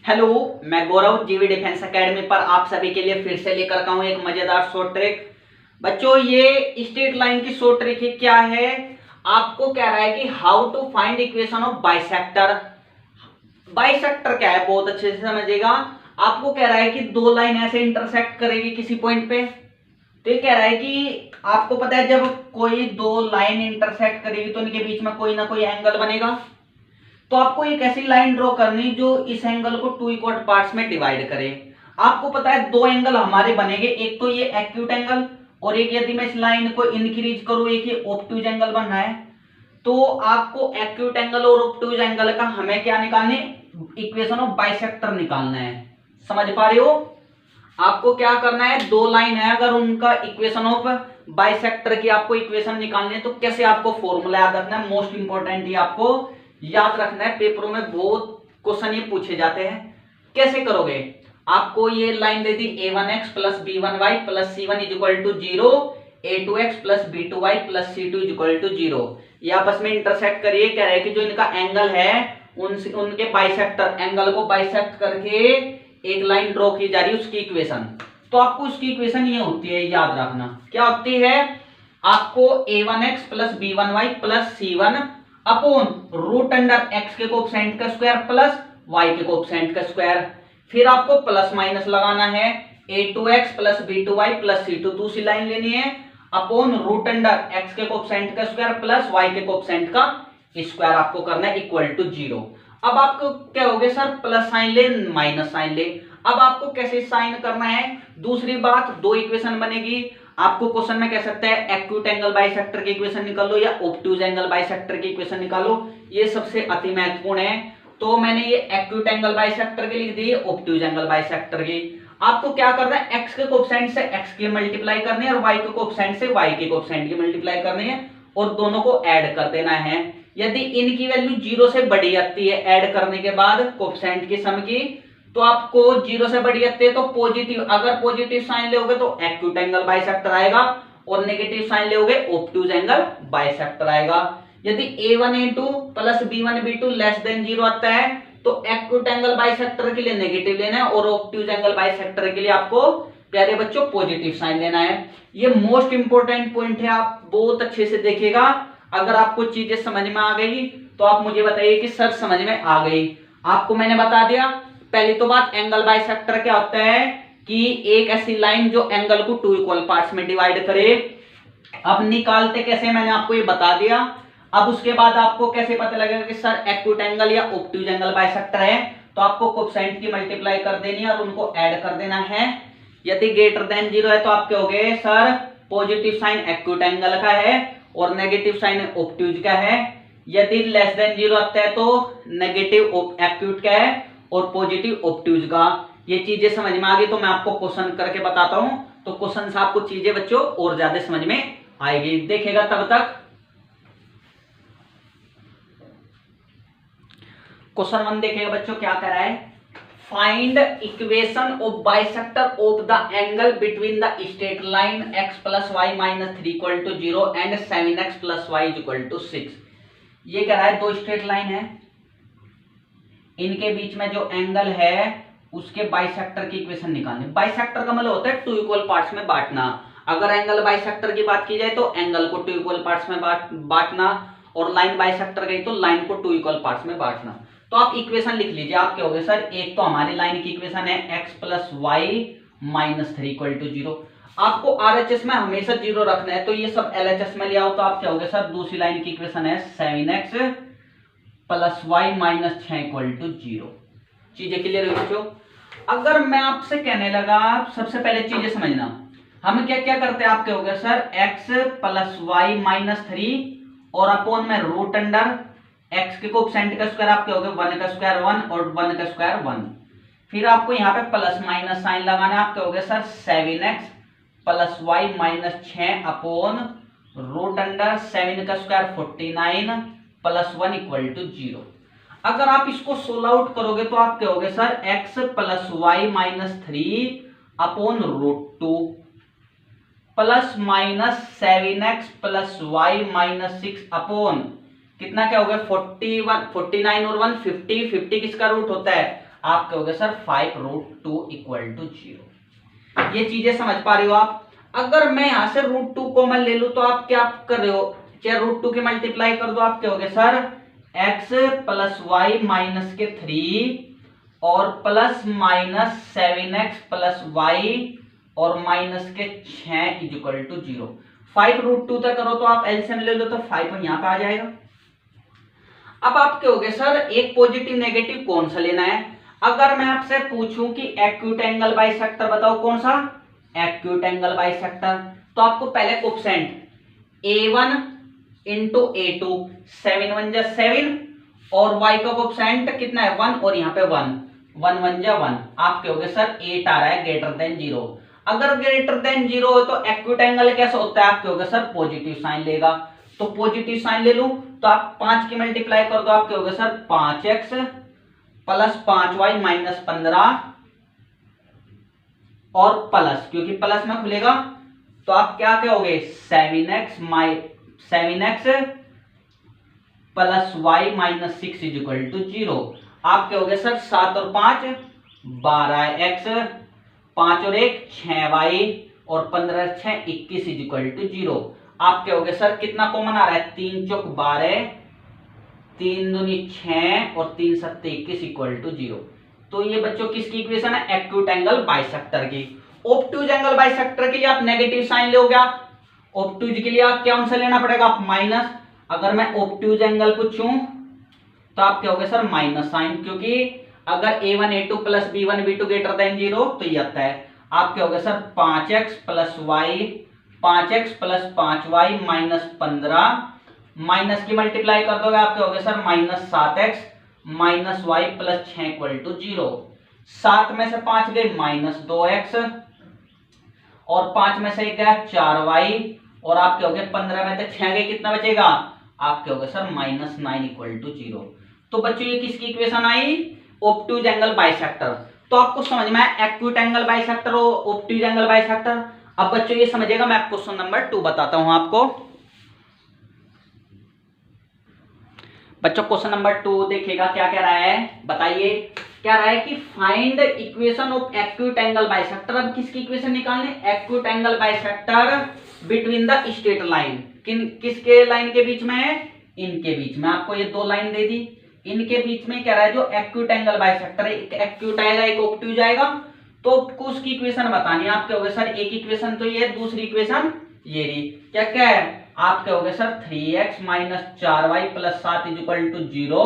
Hello, मैं गौरव जीवी defence academy पर आप सभी के लिए फिर से लेकर का हूं एक मजेदार शॉर्ट ट्रिक। बच्चों, ये स्ट्रेट लाइन की शॉर्ट ट्रिक ही क्या है, आपको कह रहा है कि how to find equation of bisector. Bisector क्या है बहुत अच्छे से समझिएगा। आपको कह रहा है कि दो लाइन ऐसे इंटरसेक्ट करेगी किसी पॉइंट पे, तो ये कह रहा है कि आपको पता है जब कोई दो लाइन इंटरसेक्ट करेगी तो इनके बीच में कोई ना कोई एंगल बनेगा। तो आपको एक ऐसी लाइन ड्रॉ करनी जो इस एंगल को टू इक्वल पार्ट्स में डिवाइड करे। आपको पता है दो एंगल हमारे बनेंगे, एक तो ये एक्यूट एंगल और एक यदि मैं इस लाइन को इंक्रीज करूं एक ये ऑब्ट्यूज एंगल बनना है। तो आपको एक्यूट एंगल और ऑब्ट्यूज एंगल का हमें क्या निकालने, इक्वेशन ऑफ बाइसेक्टर निकालना है। समझ पा रहे हो? आपको क्या करना है, दो लाइन है अगर उनका इक्वेशन ऑफ बाइसेक्टर की आपको इक्वेशन निकालनी है तो कैसे आपको फॉर्मूला याद रखना है। मोस्ट इंपॉर्टेंट ये आपको याद रखना है, पेपरों में बहुत क्वेश्चन ये पूछे जाते हैं। कैसे करोगे, आपको ये लाइन दे दी a1x plus b1y plus c1 is equal to 0, a2x plus b2y plus c2 is equal to 0। ये आपस में इंटरसेक्ट करिए। कह रहे हैं कि जो इनका एंगल है उनके बाइसेक्टर एंगल को बाइसेक्ट करके एक लाइन ड्रॉ की जा रही है, उसकी इक्वेशन। तो आपको उसकी इक्वेशन ये होती है, याद रखना क्या होती है। आपको a1x plus b1y plus c1 upon root under x के कोएफिशिएंट का स्क्वायर प्लस वाई के कोएफिशिएंट का स्क्वायर। फिर आपको प्लस माइनस लगाना है, a2x plus b2y plus c2 दूसरी लाइन लेनी है अपॉन रूट अंडर एक्स के कोएफिशिएंट का स्क्वायर प्लस वाई के कोएफिशिएंट का स्क्वायर आपको करना है इक्वल टू 0। अब आपको क्या हो गया सर, प्लस साइन ले माइनस साइन ले। अब आपको कैसे साइन करना है, दूसरी बात दो इक्वेशन बनेगी। आपको क्वेश्चन में कह सकता है एक्यूट एंगल बाइसेक्टर की इक्वेशन निकालो या ऑब्ट्यूज एंगल बाइसेक्टर की इक्वेशन निकालो, ये सबसे अति महत्वपूर्ण है। तो मैंने ये एक्यूट एंगल बाइसेक्टर की लिख दी, ऑब्ट्यूज एंगल बाइसेक्टर की। आपको क्या करना है, एक्स के कोएफिशिएंट से एक्स की मल्टीप्लाई करनी है और वाई के कोएफिशिएंट से वाई के कोएफिशिएंट की मल्टीप्लाई करनी है और दोनों को ऐड कर देना है। यदि इनकी वैल्यू 0 से बड़ी आती है ऐड करने के बाद कोएफिशिएंट की सम की, तो आपको 0 से बड़ी आती है तो पॉजिटिव, अगर पॉजिटिव साइन लोगे तो एक्यूट एंगल बाइसेक्टर आएगा और नेगेटिव साइन लोगे ऑब्ट्यूज एंगल बाइसेक्टर आएगा। यदि a1 a2 plus b1 b2 less than 0 आता है तो एक्यूट एंगल बाइसेक्टर के लिए नेगेटिव लेना है और ऑब्ट्यूज एंगल बाइसेक्टर के लिए आपको प्यारे बच्चों पॉजिटिव साइन लेना है। ये मोस्ट इंपोर्टेंट पॉइंट है, आप बहुत अच्छे से देखिएगा। अगर आपको चीजें समझ में आ गई तो आप मुझे बताइए कि सर समझ में आ गई। आपको मैंने बता दिया पहली तो बात, एंगल बाइसेक्टर क्या होता है कि एक ऐसी लाइन जो एंगल को टू इक्वल पार्ट्स में डिवाइड करे। अब निकालते कैसे मैंने आपको ये बता दिया। अब उसके बाद आपको कैसे पता लगेगा कि सर एक्यूट एंगल या ऑब्ट्यूज एंगल बाइसेक्टर है, तो आपको कोएफिशिएंट की मल्टीप्लाई कर देनी है और उनको ऐड कर देना है। यदि ग्रेटर देन 0 है तो आप कहोगे sir positive sine acute angle का है और नेगेटिव साइन ऑब्ट्यूज का है। यदि लेस देन 0 आता है तो नेगेटिव एक्यूट का है और पॉजिटिव ऑब्ट्यूज का। ये चीजें समझ में आ गई तो मैं आपको क्वेश्चन करके बताता हूं, तो क्वेश्चन से आपको चीजें बच्चों और ज्यादा समझ में आएगी। देखिएगा तब तक। क्वेश्चन 1 देखिएगा बच्चों क्या कर रहा है, find equation of bisector of the angle between the straight line x plus y minus 3 equal to 0 and 7x plus y equal to 6। ये कह रहा है दो स्ट्रेट लाइन है, इनके बीच में जो एंगल है उसके बाइसेक्टर की इक्वेशन निकालनी। बाइसेक्टर का मतलब होता है टू इक्वल पार्ट्स में बांटना। अगर एंगल बाइसेक्टर की बात की जाए तो एंगल को टू इक्वल पार्ट्स में बांटना और लाइन बाइसेक्टर गई तो लाइन को टू इक्वल पार्ट्स में बांटना। तो आप इक्वेशन लिख लीजिए। आप क्या होगे सर, एक तो हमारी लाइन की इक्वेशन है x plus y minus 3 equal to 0। आपको RHS में हमेशा 0 रखना है, तो ये सब LHS में ले आओ। तो आप क्या होगे सर, दूसरी लाइन की इक्वेशन है 7x plus y minus 6 equal to 0। चीजें क्लियर हो बच्चों? अगर मैं आपसे कहने लगा, सबसे पहले चीजें समझना, हम क्या क्या करते हैं। आप क्या हो गया sir x plus y minus 3 और अपॉन में रूट अंडर x के कोएफिशिएंट का स्क्वायर, आप क्या हो गया 1 का स्क्वायर 1 और 1 का स्क्वायर 1। फिर आपको यहाँ पे प्लस माइनस साइन लगाना है। आप क्या हो गया sir 7x plus y minus 6 upon root under 7 का स्क्वायर 49 प्लस 1 इक्वल टू 0। अगर आप इसको सोल्व आउट करोगे तो आप क्या होगे sir x plus y minus 3 upon root 2 plus minus 7x plus y minus 6 upon कितना क्या हो गया 41 49 और 1 50 50 किसका रूट होता है आप कहोगे सर 5√2 इक्वल टू 0। ये चीजें समझ पा रहे हो आप। अगर मैं यहां से √2 कॉमन ले लूं तो आप क्या कर रहे हो, चाहे √2 की मल्टीप्लाई कर दो, आप कहोगे sir x plus y minus के 3 और plus minus 7x plus y और माइनस के 6 इक्वल टू 0। 5√2 तक करो तो आप एलसीएम ले लो तो 5 यहां पे आ जाएगा। अब आप कहोगे सर एक पॉजिटिव नेगेटिव कौन सा लेना है। अगर मैं आपसे पूछूं कि एक्यूट एंगल बाइसेक्टर बताओ कौन सा, एक्यूट एंगल बाइसेक्टर, तो आपको पहले कोएफिशिएंट a1 इंटू a2, 7 1 जा 7 और y का कोएफिशिएंट कितना है 1 और यहाँ पे 1, 1 1 जा 1। आप कहोगे सर 8 आ रहा है ग्रेटर देन 0। अगर ग्रेटर देन 0 हो तो एक्यूट एंगल कैसा होता है, आप कहोगे सर पॉजिटिव साइन लेगा। तो पॉजिटिव साइन ले लूं तो आप 5 की मल्टीप्लाई कर दो, आप कहोगे sir 5x plus 5y minus 15 और प्लस, क्योंकि प्लस में खुलेगा तो आप क्या कहोगे 7x plus y minus 6 equal to 0। आप कहोगे सर 7 और 5 12x, 5 और 1 6y और 15 6 21 इक्वल टू 0। आप कहोगे सर कितना कॉमन आ रहा है, 3 चौक 12, 3 दूनी 6 और 3 सत्ते 21 इक्वल टू 0। तो ये बच्चों किसकी इक्वेशन है, एक्यूट एंगल बाइसेक्टर की। ऑब्टूज एंगल बाइसेक्टर के लिए आप नेगेटिव साइन लोगे। आप ऑब्टूज के लिए आप क्या से लेना पड़ेगा, आप माइनस। अगर मैं ऑब्टूज एंगल पूछूं तो आप कहोगे सर माइनस साइन, क्योंकि अगर a1 a2 plus b1 b2 greater than 0 तो ये आता है। आप कहोगे sir 5x plus y, 5x plus 5y minus 15, minus की मल्टीप्लाई कर दोगे आप कहोगे sir minus 7x minus y plus 6 equal to 0। 7 में से 5 गए माइनस 2x और 5 में से 1 गया 4y और आप कहोगे 15 में से 6 गए कितना बचेगा, आप कहोगे सर माइनस 9 इक्वल टू 0। तो बच्चों ये किसकी इक्वेशन आई, ऑब्टूज एंगल बाइसेक्टर। तो आपको समझ में आया एक्यूट एंगल बाइसेक्टर और ऑब्टूज एंगल बाइसेक्टर। अब बच्चों ये समझिएगा, मैं क्वेश्चन नंबर 2 बताता हूं आपको। बच्चों क्वेश्चन नंबर 2 देखिएगा क्या कह रहा है, बताइए। क्या रहा है कि find equation of acute angle bisector. अब किसकी इक्वेशन निकालने, acute angle bisector between the straight line. किसके लाइन के बीच में है, इनके बीच में। आपको ये दो लाइन दे दी, इनके बीच में क्या रहा है जो एक्यूट एंगल बाइसेक्टर है, एक एक्यूट आएगा एक ऑब्टूज आएगा। तो उसकी इक्वेशन बतानी है। आप कहोगे सर एक इक्वेशन तो ये है, दूसरी इक्वेशन ये रही। क्या क्या है, आप कहोगे sir 3x minus 4y plus 7 equal to 0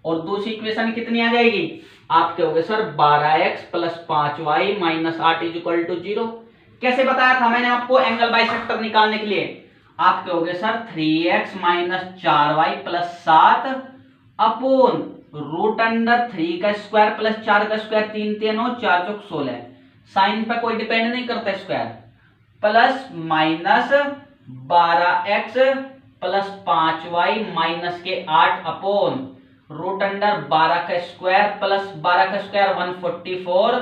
और दूसरी इक्वेशन कितनी आ जाएगी, आप कहोगे sir 12x plus 5y minus 8 equal to 0। कैसे बताया था मैंने आपको एंगल बाइसेक्टर निकालने के लिए, आप कहोगे sir 3x minus 4y plus 7 upon root under 3 का स्क्वायर प्लस 4 का स्क्वायर, 3 3 हो 4 चौक 16, साइन पर कोई डिपेंड नहीं करता square, plus minus 12x plus 5y minus के 8 अपॉन रूट अंडर 12 का स्क्वायर प्लस 12 का स्क्वायर 144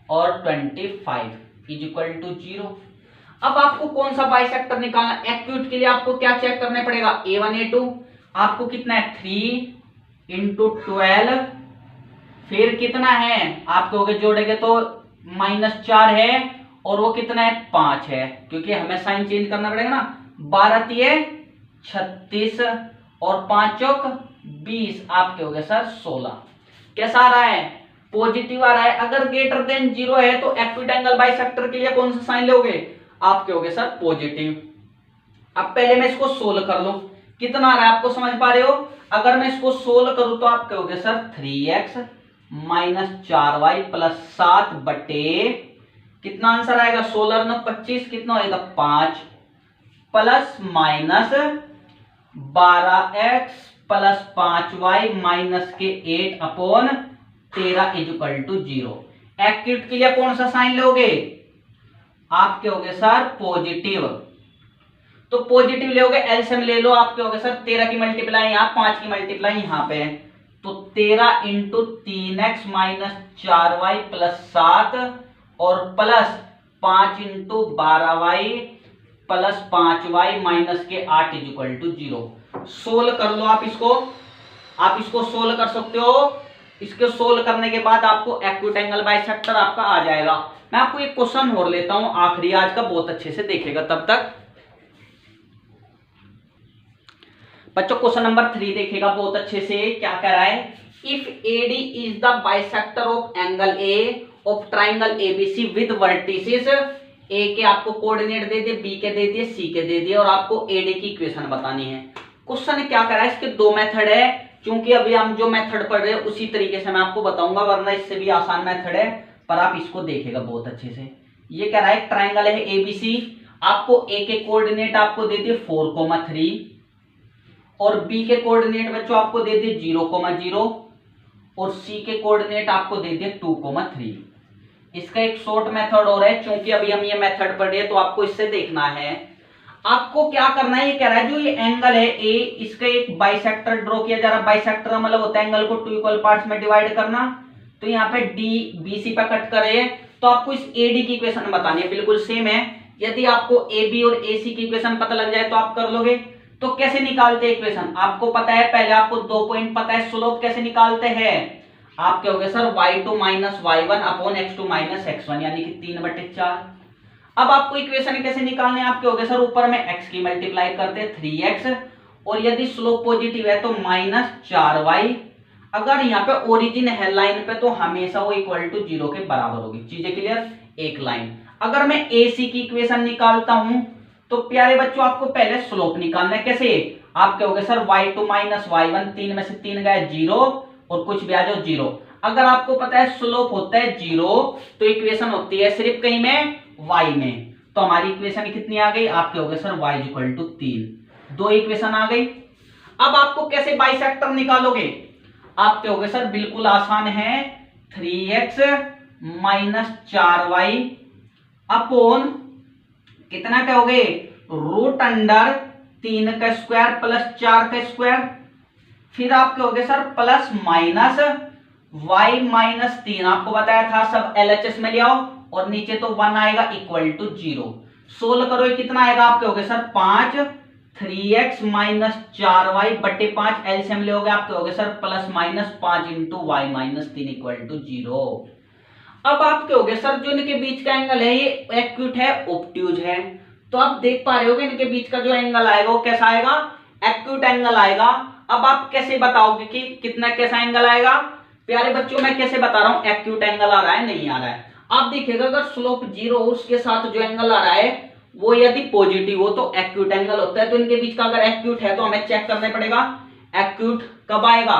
और 25 इज इक्वल टू 0। अब आपको कौन सा बाइसेक्टर निकालना, एक्यूट के लिए आपको क्या चेक करना पड़ेगा, a1 a2 आपको कितना है 3 इंटू 12, फिर कितना है आप कहोगे जोड़ेंगे तो -4 है और वो कितना है 5 है, क्योंकि हमें साइन चेंज करना पड़ेगा ना। 12 3 36 और 5 चौक 20, आप कहोगे सर 16। कैसा आ रहा है, पॉजिटिव आ रहा है। अगर ग्रेटर देन 0 है तो एक्यूट एंगल बाइसेक्टर के लिए कौन सा साइन लोगे, आप कहोगे सर पॉजिटिव। अब पहले मैं इसको सोल्व कर लूं, कितना आ रहा है आपको समझ पा रहे हो। अगर मैं इसको सोल्व करूं तो आप कहोगे sir 3x minus 4y plus 7 बटे कितना आंसर आएगा 16 9 25 कितना होगा 5 plus minus 12x plus 5y minus के 8 अपॉन 13 इक्वल टू 0। एक्यूट के लिए कौन सा साइन लोगे, आप कहोगे सर पॉजिटिव। तो पॉजिटिव लोगे एलसीएम ले लो, आप कहोगे सर 13 की मल्टीप्लाई यहाँ 5 की मल्टीप्लाई यहाँ पे, तो 13 into 3x minus 4y plus 7 और plus 5 into 12y plus 5y minus के 8 इक्वल टू 0। सोल्व कर लो आप इसको सोल्व कर सकते हो। इसके सोल्व करने के बाद आपको एक्यूट एंगल बाइसेक्टर आपका आ जाएगा। मैं आपको एक क्वेश्चन और लेता हूं आखिरी आज का, बहुत अच्छे से देखेगा तब तक। बच्चों क्वेश्चन नंबर 3 देखेगा बहुत अच्छे से, क्या कह रहा है, if AD is the bisector of angle A of triangle ABC with vertices, A के आपको कोऑर्डिनेट दे दिए, बी के दे दिए, सी के दे दिए और आपको AD की इक्वेशन बतानी है। क्वेश्चन क्या कर रहा है, इसके दो मेथड है, क्योंकि अभी हम जो मेथड पढ़ रहे हैं उसी तरीके से मैं आपको बताऊंगा, वरना इससे भी आसान मेथड है, पर आप इसको देखेगा बहुत अच्छे से। ये कह रहा है ट्राइंगल है ABC, आपको ए के कोऑर्डिनेट आपको दे दिए 4,3 और बी के कोऑर्डिनेट बच्चों आपको दे दिए 0,0 और सी के कोऑर्डिनेट आपको दे दिए 2,3। इसका एक शॉर्ट मेथड और है, क्योंकि अभी हम ये मेथड पढ़ रहे हैं तो आपको इससे देखना है। आपको क्या करना है, ये कह रहा है जो ये एंगल है ए, इसका एक बाइसेक्टर ड्रॉ किया जा रहा है। बाइसेक्टर मतलब होता है एंगल को 2 इक्वल पार्ट्स में डिवाइड करना। तो यहाँ पे डी BC पे कट करे तो आपको इस AD की इक्वेशन बतानी है, बिल्कुल सेम है। यदि आपको AB और AC की इक्वेशन पता लग जाए तो आप कर लोगे। तो कैसे निकालते हैं इक्वेशन, आपको पता है, पहले आपको 2 पॉइंट पता है, स्लोप कैसे निकालते हैं, आप क्या हो गए sir y2 minus y1 upon x2 minus x1 यानी कि 3/4। अब आपको इक्वेशन कैसे निकालने, आप क्या हो गए सर ऊपर में x की मल्टीप्लाई करते हैं 3x और यदि स्लोप पॉजिटिव है तो -4y। अगर यहाँ पे ओरिजिन है लाइन पे तो हमेशा वो इक्वल टू 0 के बराबर होगी। चीजें क्लियर, एक लाइन। अगर मैं AC की इक्वेशन निकालता हूं तो प्यारे बच्चों आपको पहले स्लोप निकालना है। कैसे, आप क्या हो गए सर y2 माइनस y1, 3 में से 3 गए 0 और कुछ भी आ जाओ 0। अगर आपको पता है स्लोप होता है 0 तो इक्वेशन होती है सिर्फ कहीं में y में। तो हमारी इक्वेशन कितनी आ गई, आप क्या हो गए सर y इक्वल टू 3। दो इक्वेशन आ गई। अब आपको कैसे बाइसेक्टर निकालोगे, आप क्या हो गए सर, बिल्कुल आसान है, 3x माइनस 4y अपॉन कितना क्या हो गए, रूट अंडर 3 का स्क्वायर प्लस 4 का स्क्वायर, फिर आप क्या हो गए sir plus minus y minus 3, आपको बताया था सब LHS में ले आओ और नीचे तो 1 आएगा इक्वल टू 0। सोल्व करो, ये कितना आएगा, आप क्या हो गए सर 5, 3x माइनस 4y बटे 5 एलसीएम ले होगे, आप क्या हो गए sir plus minus 5 into y minus 3 equal to 0। अब आप क्या हो गए सर, जो इनके बीच का एंगल है ये एक्यूट है ऑब्ट्यूज है, तो आप देख पा रहे होगे इनके बीच का जो एंगल आएगा वो कैसा आएगा, एक्यूट एंगल आएगा। अब आप कैसे बताओगे कि कितना कैसा एंगल आएगा, प्यारे बच्चों मैं कैसे बता रहा हूं एक्यूट एंगल आ रहा है नहीं आ रहा है। आप देखिएगा अगर स्लोप 0 उसके साथ जो एंगल आ रहा है वो यदि पॉजिटिव हो तो एक्यूट एंगल होता है। तो इनके बीच का अगर एक्यूट है तो हमें चेक करना पड़ेगा एक्यूट कब आएगा।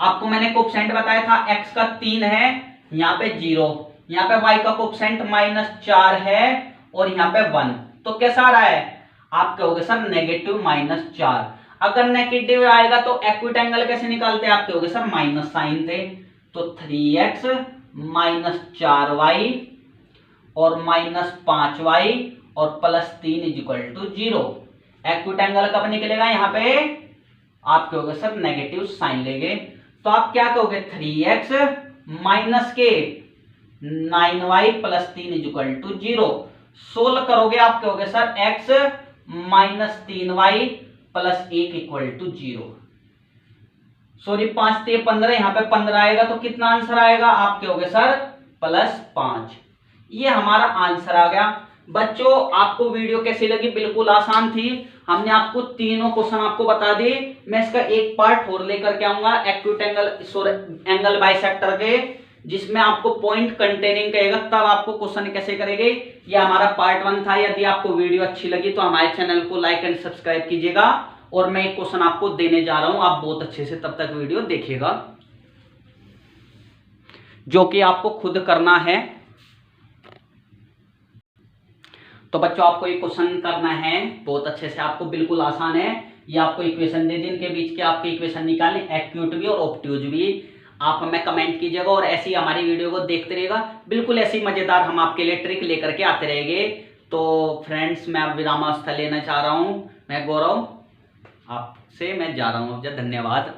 आपको मैंने कोएफिशिएंट बताया था, x का 3 है, यहाँ पे 0, यहाँ पे y का कोएफिशिएंट -4 है और यहाँ पे 1, तो कैसा आ रहा है, आप कहोगे सर नेगेटिव -4। अगर नेगेटिव आएगा तो एक्यूट एंगल कैसे निकालते हैं, आप कहोगे सर माइनस साइन थे, तो 3x माइनस 4y और माइनस 5y और plus 3 is equal to 0। Acute angle कब निकलेगा, यहाँ पे आप कहोगे सर नेगेटिव साइन लेंगे, तो आप क्या कहोगे 3x माइनस के 9y plus 3 is equal to 0। Solve करोगे आप कहोगे sir x minus 3y plus 1 equal to 0। Sorry 5 से 15, यहाँ पे 15 आएगा तो कितना आंसर आएगा, आप कहोगे सर +5। ये हमारा आंसर आ गया। बच्चों आपको वीडियो कैसी लगी, बिल्कुल आसान थी, हमने आपको तीनों क्वेश्चन आपको बता दिए। मैं इसका एक पार्ट और लेकर के आऊंगा एक्यूट एंगल बाइसेक्टर के, जिसमें आपको पॉइंट कंटेनिंग कहेगा, तब आपको क्वेश्चन कैसे करेंगे। ये हमारा पार्ट 1 था। यदि आपको वीडियो अच्छी लगी तो हमारे चैनल को लाइक एंड सब्सक्राइब कीजिएगा और मैं एक क्वेश्चन आपको देने जा रहा हूं, आप बहुत अच्छे से तब तक वीडियो देखिएगा, जो कि आपको खुद करना है। तो बच्चों आपको ये क्वेश्चन करना है बहुत अच्छे से, आपको बिल्कुल आसान है। ये आपको इक्वेशन दे दी, इनके बीच के आपके इक्वेशन निकालने, एक्यूट भी और ऑब्ट्यूज भी। आप हमें कमेंट कीजिएगा और ऐसी हमारी वीडियो को देखते रहिएगा, बिल्कुल ऐसी मजेदार हम आपके लिए ट्रिक लेकर के आते रहेंगे। तो फ्रेंड्स मैं अब विरामावस्था लेना चाह रहा हूं, मैं गौरव आपसे मैं जा रहा हूं, धन्यवाद।